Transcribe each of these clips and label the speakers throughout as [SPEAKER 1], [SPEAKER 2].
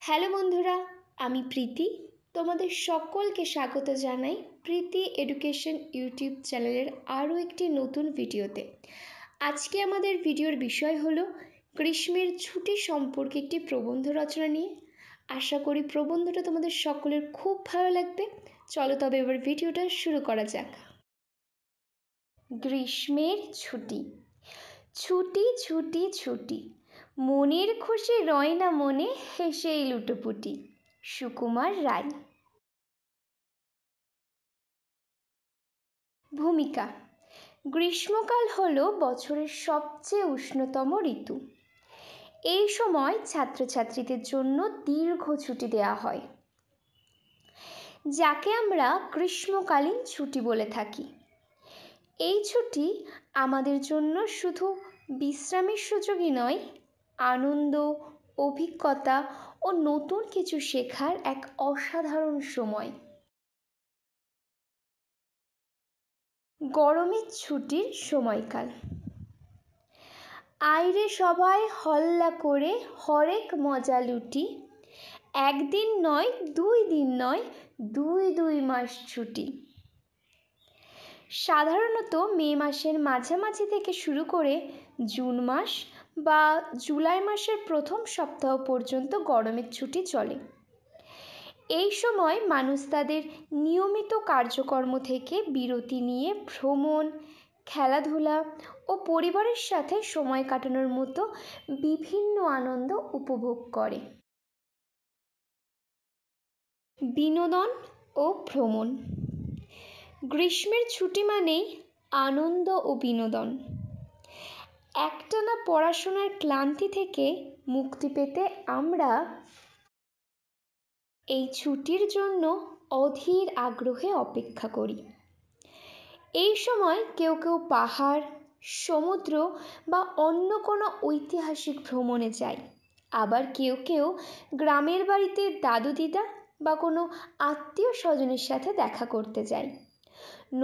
[SPEAKER 1] Hello বন্ধুরা, আমি প্রীতি। তোমাদের সকলকে স্বাগত জানাই প্রীতি এডুকেশন ইউটিউব চ্যানেলের আরও একটি নতুন ভিডিওতে। আজকে আমাদের ভিডিওর বিষয় হলো গ্রীষ্মের ছুটি সম্পর্কে একটি প্রবন্ধ রচনা নিয়ে। আশা করি প্রবন্ধটা তোমাদের সকলের খুব ভালো লাগবে। চলো তবে এবার ভিডিওটা শুরু করা যাক। গ্রীষ্মের ছুটি। ছুটি ছুটি ছুটি, মনের খুশি রয় না মনে, হেসেই লুটোপুটি। সুকুমার রায়। ভূমিকা। গ্রীষ্মকাল হলো বছরের সবচেয়ে উষ্ণতম ঋতু। এই সময় ছাত্রছাত্রীদের জন্য দীর্ঘ ছুটি দেওয়া হয়, যাকে আমরা গ্রীষ্মকালীন ছুটি বলে থাকি। এই ছুটি আমাদের জন্য শুধু বিশ্রামের সুযোগই নয়, আনন্দ, অভিজ্ঞতা ও নতুন কিছু শেখার এক অসাধারণ সময়। গরমের ছুটির সময়কাল। আইরে সবাই হল্লা করে হরেক মজা লুটি, একদিন নয় 2 দিন নয়, 2 মাস ছুটি। সাধারণত মে মাসের মাঝামাঝি থেকে শুরু করে জুন মাস বা জুলাই মাসের প্রথম সপ্তাহ পর্যন্ত গরমের ছুটি চলে। এই সময় মানুষ তাদের নিয়মিত কার্যকর্ম থেকে বিরতি নিয়ে ভ্রমণ, খেলাধুলা ও পরিবারের সাথে সময় কাটানোর মতো বিভিন্ন আনন্দ উপভোগ করে। বিনোদন ও ভ্রমণ। গ্রীষ্মের ছুটি মানেই আনন্দ ও বিনোদন। একটানা পড়াশোনার ক্লান্তি থেকে মুক্তি পেতে আমরা এই ছুটির জন্য অধীর আগ্রহে অপেক্ষা করি। এই সময় কেউ কেউ পাহাড়, সমুদ্র বা অন্য কোনো ঐতিহাসিক ভ্রমণে যায়, আবার কেউ কেউ গ্রামের বাড়িতে দাদু দিদা বা কোনো আত্মীয় স্বজনের সাথে দেখা করতে যায়।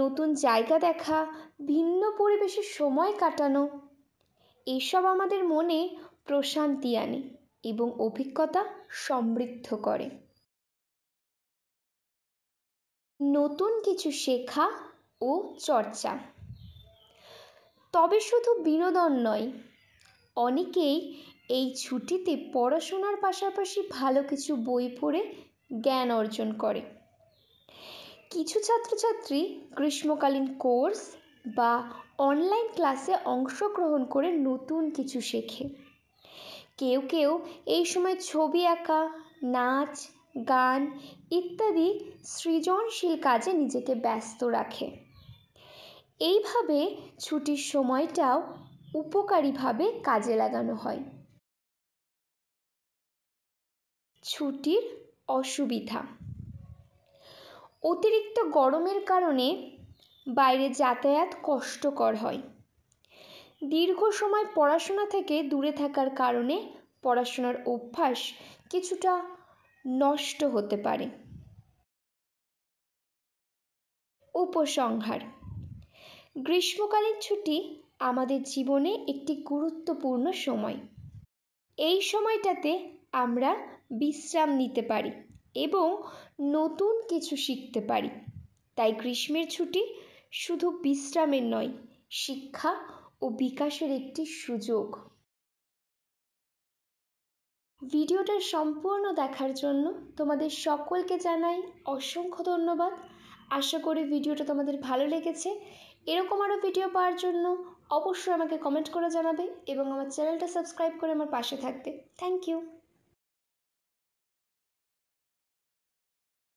[SPEAKER 1] নতুন জায়গা দেখা, ভিন্ন পরিবেশে সময় কাটানো, এসব আমাদের মনে প্রশান্তি আনে এবং অভিজ্ঞতা সমৃদ্ধ করে। নতুন কিছু শেখা ও চর্চা। তবে শুধু বিনোদন নয়, অনেকেই এই ছুটিতে পড়াশোনার পাশাপাশি ভালো কিছু বই পড়ে জ্ঞান অর্জন করে। কিছু ছাত্রছাত্রী গ্রীষ্মকালীন কোর্স বা অনলাইন ক্লাসে অংশগ্রহণ করে নতুন কিছু শেখে। কেউ কেউ এই সময় ছবি আঁকা, নাচ, গান ইত্যাদি সৃজনশীল কাজে নিজেকে ব্যস্ত রাখে। এইভাবে ছুটির সময়টাও উপকারীভাবে কাজে লাগানো হয়। ছুটির অসুবিধা। অতিরিক্ত গরমের কারণে বাইরে যাতায়াত কষ্টকর হয়। দীর্ঘ সময় পড়াশোনা থেকে দূরে থাকার কারণে পড়াশোনার অভ্যাস কিছুটা নষ্ট হতে পারে। উপসংহার। গ্রীষ্মকালীন ছুটি আমাদের জীবনে একটি গুরুত্বপূর্ণ সময়। এই সময়টাতে আমরা বিশ্রাম নিতে পারি এবং নতুন কিছু শিখতে পারি। তাই গ্রীষ্মের ছুটি শুধু বিশ্রামের নয়, শিক্ষা ও বিকাশের একটি সুযোগ। ভিডিওটা সম্পূর্ণ দেখার জন্য তোমাদের সকলকে জানাই অসংখ্য ধন্যবাদ। আশা করি ভিডিওটা তোমাদের ভালো লেগেছে। এরকম আরও ভিডিও পাওয়ার জন্য অবশ্যই আমাকে কমেন্ট করে জানাবে এবং আমার চ্যানেলটা সাবস্ক্রাইব করে আমার পাশে থাকবে। Thank you.